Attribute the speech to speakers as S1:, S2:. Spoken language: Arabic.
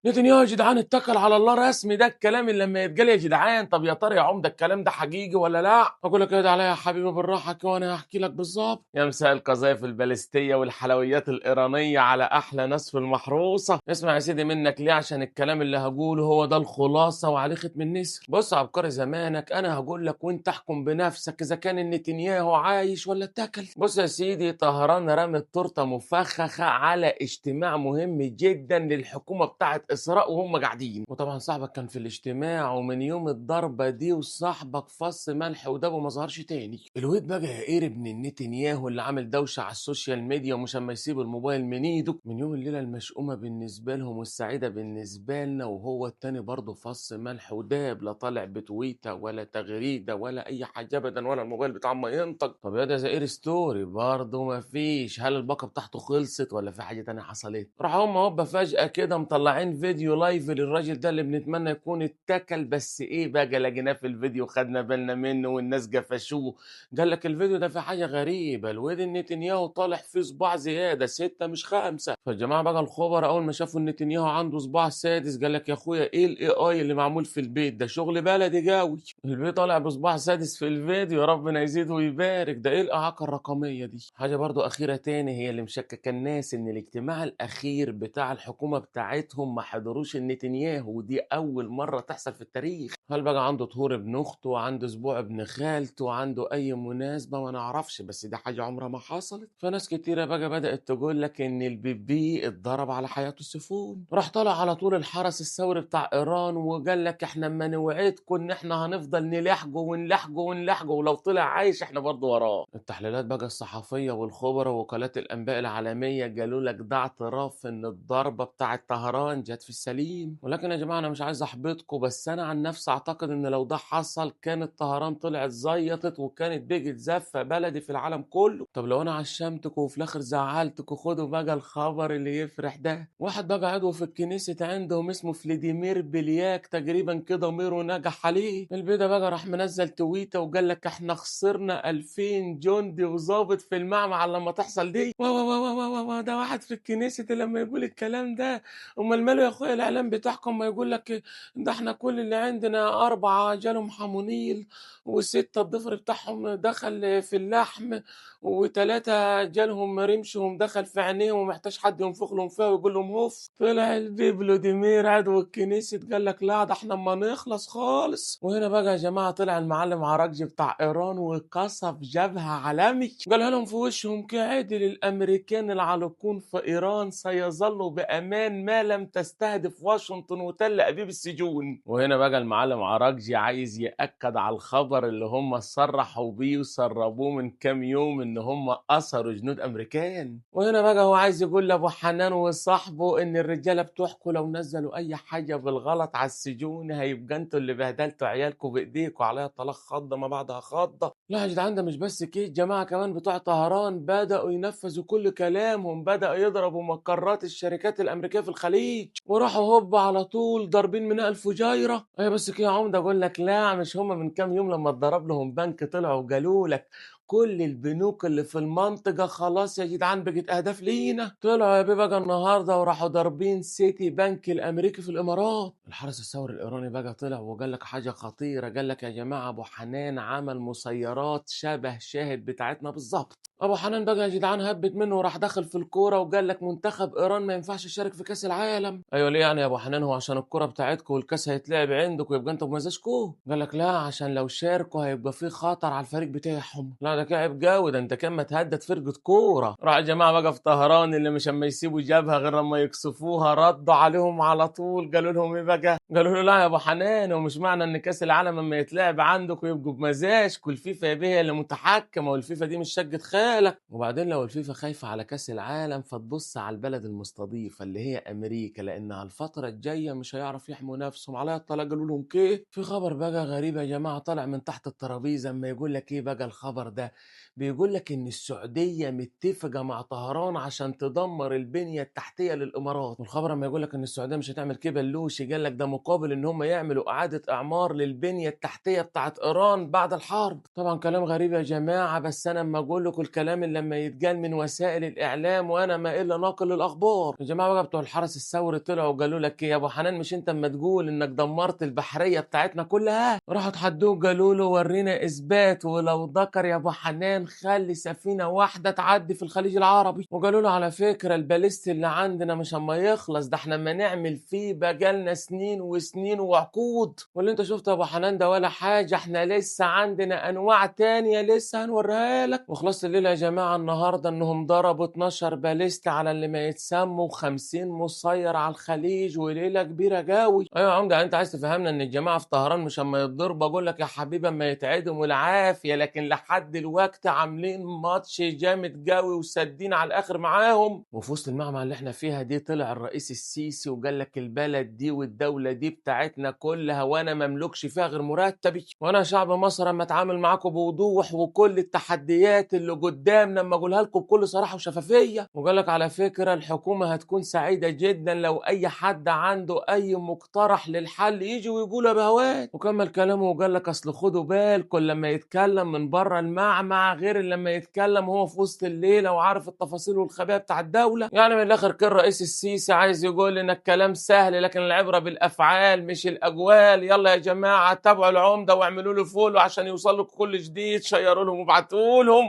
S1: نتنياهو يا جدعان اتكل على الله رسمي، ده الكلام اللي لما يتقال يا جدعان. طب يا ترى يا عمده الكلام ده حقيقي ولا لا؟ اقول لك اهدى عليا يا حبيبي بالراحه كده وانا هحكي لك بالظبط. يا مساء القذائف البالستيه والحلويات الايرانيه على احلى ناس في المحروسه. اسمع يا سيدي منك ليه، عشان الكلام اللي هقوله هو ده الخلاصه وعليه ختم النسر. بص يا عبقري زمانك، انا هقول لك وانت احكم بنفسك اذا كان نتنياهو عايش ولا اتكل. بص يا سيدي، طهران رمت تورته مفخخه على اجتماع مهم جدا للحكومه بتاعت اسراء وهم قاعدين، وطبعا صاحبك كان في الاجتماع، ومن يوم الضربه دي وصاحبك فص ملح وداب وما ظهرش تاني. الواد بقى يا قرب من نتنياهو اللي عامل دوشه على السوشيال ميديا ومش اما يسيب الموبايل من ايده من يوم الليله المشؤومه بالنسبه لهم والسعيده بالنسبه لنا، وهو التاني برضه فص ملح وداب، لا طالع بتويته ولا تغريده ولا اي حاجه ابدا، ولا الموبايل بتاعه ما ينطق. طب يا ده زائر ستوري برضه ما فيش، هل الباقه بتاعته خلصت ولا في حاجه تانية حصلت؟ راح هم هوبا فجاه كده مطلعين فيديو لايف للراجل ده اللي بنتمنى يكون اتكل، بس ايه بقى لقيناه في الفيديو خدنا بالنا منه والناس قفشوه. قال لك الفيديو ده في حاجه غريبه، الواد نتنياهو طالع فيه صباع زياده 6 مش 5. فالجماعه بقى الخبراء اول ما شافوا ان نتنياهو عنده صباع سادس قال لك يا اخويا ايه الاي اي اللي معمول في البيت ده، شغل بلدي قوي. البيت طالع بصباع سادس في الفيديو، ربنا يزيده ويبارك. ده ايه الاعاقه الرقميه دي؟ حاجه برضو اخيره تاني هي اللي مشككه الناس، ان الاجتماع الاخير بتاع الحكومه بتاعتهم ما حضروش نتنياهو، ودي اول مره تحصل في التاريخ. هل بقى عنده طهور ابن اخته وعنده اسبوع ابن خالته وعنده اي مناسبه ما نعرفش، بس دي حاجه عمرها ما حصلت. فناس كتيره بقى بدات تقول لك ان البيبي اتضرب على حياته السفون. راح طلع على طول الحرس الثوري بتاع ايران وقال لك احنا اما نوعدكم ان احنا هنفضل نلاحقه ونلاحقه ونلاحقه، ولو طلع عايش احنا برضه وراه. التحليلات بقى الصحفيه والخبراء ووكالات الانباء العالميه قالوا لك ده اعتراف ان الضربه بتاعت طهران جت في السليم. ولكن يا جماعه انا مش عايز احبطكم، بس انا عن نفسي اعتقد ان لو ده حصل كانت طهران طلعت زيطت وكانت بيجت زفه بلدي في العالم كله. طب لو انا عشمتكم وفي الاخر زعلتكم، خدوا بقى الخبر اللي يفرح ده. واحد بقى عضو في الكنيسة عندهم اسمه فليديمير بلياك تقريبا كده، ميرو نجح عليه البيضة بقى، راح منزل تويته وقال لك احنا خسرنا 2000 جندي وظابط في المعمعة لما تحصل دي. ده واحد في الكنيسة لما يقول الكلام ده، امال ماله يا اخويا الاعلام بتاعكم ما يقول لك ده احنا كل اللي عندنا 4 جالهم حمونيل، و6 الضفر بتاعهم دخل في اللحم، و3 جالهم رمشهم دخل في عينيهم ومحتاج حد ينفخ لهم فيها ويقول لهم هوف. طلع البيبلوديمير عدو الكنيسة قال لك لا ده احنا اما نخلص خالص. وهنا بقى يا جماعة طلع المعلم عراقجي بتاع ايران وقصف جبهة عالمي، قالها لهم في وشهم كعادل الامريكان العالقون في ايران سيظلوا بامان ما لم تستهدف واشنطن وتل ابيب السجون. وهنا بقى المعلم عراقجي عايز ياكد على الخبر اللي هم صرحوا بيه وسربوه من كام يوم ان هم اثروا جنود امريكان. وهنا بقى هو عايز يقول لابو حنان وصاحبه ان الرجاله بتوعكم لو نزلوا اي حاجه بالغلط على السجون هيبقى انتوا اللي بهدلتوا عيالكم بايديكم عليها طلاق خضه ما بعدها خضه. لا يا جدعان ده مش بس كده، جماعه كمان بتوع طهران بداوا ينفذوا كل كلامهم، بداوا يضربوا مقرات الشركات الامريكيه في الخليج، وراحوا هوب على طول ضاربين من الفجيره. ايه بس كده يا عمده اقول لك لا مش هم من كام يوم لما اتضرب لهم بنك طلعوا وقالوا لك كل البنوك اللي في المنطقة خلاص يا جدعان بقت أهداف لينا. طلعوا يا بقى النهاردة وراحوا ضاربين سيتي بنك الأمريكي في الإمارات. الحرس الثوري الإيراني بقى طلع وقال لك حاجة خطيرة، قال لك يا جماعة أبو حنان عمل مسيرات شبه شاهد بتاعتنا بالظبط. ابو حنان بقى يا جدعان هبت منه وراح داخل في الكوره وقال لك منتخب ايران ما ينفعش يشارك في كاس العالم. ايوه ليه يعني يا ابو حنان، هو عشان الكوره بتاعتكم والكاس هيتلعب عندكم يبقى انتوا بمزاجكم؟ قال لك لا عشان لو شاركوا هيبقى في خطر على الفريق بتاعهم. لا ده كعب جوي، ده انت كان ما تهدد فرقه كوره. راح يا جماعه بقى في طهران اللي مش اما يسيبوا جبهه غير لما يكسفوها ردوا عليهم على طول، قالوا لهم ايه بقى؟ قالوا له لا يا ابو حنان، ومش معنى ان كاس العالم اما يتلعب عندكم يبقوا بمزاجكم، الفيفا يا بيه اللي متحكمه، والفيفا دي مش شقه خالك. وبعدين لو الفيفا خايفه على كاس العالم فتبص على البلد المستضيفه اللي هي امريكا، لانها الفتره الجايه مش هيعرف يحموا نفسهم عليها الطلاق. قالوا لهم كيه؟ في خبر بقى غريب يا جماعه طالع من تحت الترابيزه، اما يقول لك ايه بقى الخبر ده، بقى؟ بيقول لك إن السعودية متفقة مع طهران عشان تدمر البنية التحتية للإمارات، والخبر لما يقول لك إن السعودية مش هتعمل كده بلوشي، قال لك ده مقابل إن هم يعملوا إعادة إعمار للبنية التحتية بتاعت إيران بعد الحرب. طبعا كلام غريب يا جماعة، بس أنا لما أقول لكم الكلام اللي لما يتقال من وسائل الإعلام وأنا ما إلا ناقل الأخبار. يا جماعة بقى بتوع الحرس الثوري طلعوا وقالوا لك إيه يا أبو حنان، مش أنت أما تقول إنك دمرت البحرية بتاعتنا كلها؟ راحوا تحدوه قالوا له ورينا إثبات، ولو ذكر يا أبو حنان خلي سفينة واحدة تعدي في الخليج العربي. وقالوا له على فكرة الباليست اللي عندنا مش اما يخلص، ده احنا اما نعمل فيه بقالنا سنين وسنين وعقود، واللي انت شفته يا ابو حنان ده ولا حاجة، احنا لسه عندنا انواع تانية لسه هنوريها لك. وخلاص الليلة يا جماعة النهاردة انهم ضربوا 12 باليست على اللي ما يتسموا 50 مسير على الخليج، وليلة كبيرة قوي. ايوه يا عمدة، انت عايز تفهمنا ان الجماعة في طهران مش اما يتضربوا، اقول لك يا حبيبي اما يتعدموا العافية، لكن لحد الوقت عاملين ماتش جامد قوي وسادين على الاخر معاهم. وفي وسط المعمعة اللي احنا فيها دي طلع الرئيس السيسي وقال لك البلد دي والدولة دي بتاعتنا كلها، وانا مملكش فيها غير مرتبي، وانا شعب مصر اما اتعامل معاكم بوضوح وكل التحديات اللي قدامنا اما اقولها لكم بكل صراحة وشفافية. وقال لك على فكرة الحكومة هتكون سعيدة جدا لو اي حد عنده اي مقترح للحل يجي ويقولها بهواه. وكمل كلامه وقال لك اصل خدوا بالكم لما يتكلم من بره المعمعة غير لما يتكلم هو في وسط الليلة وعارف التفاصيل والخبايا بتاع الدولة. يعني من الاخر كان الرئيس السيسي عايز يقول لنا الكلام سهل لكن العبرة بالافعال مش الاقوال. يلا يا جماعة تابعوا العمدة واعملوا له فولو عشان يوصل لكم كل جديد، شيروا لهم وابعتوا لهم.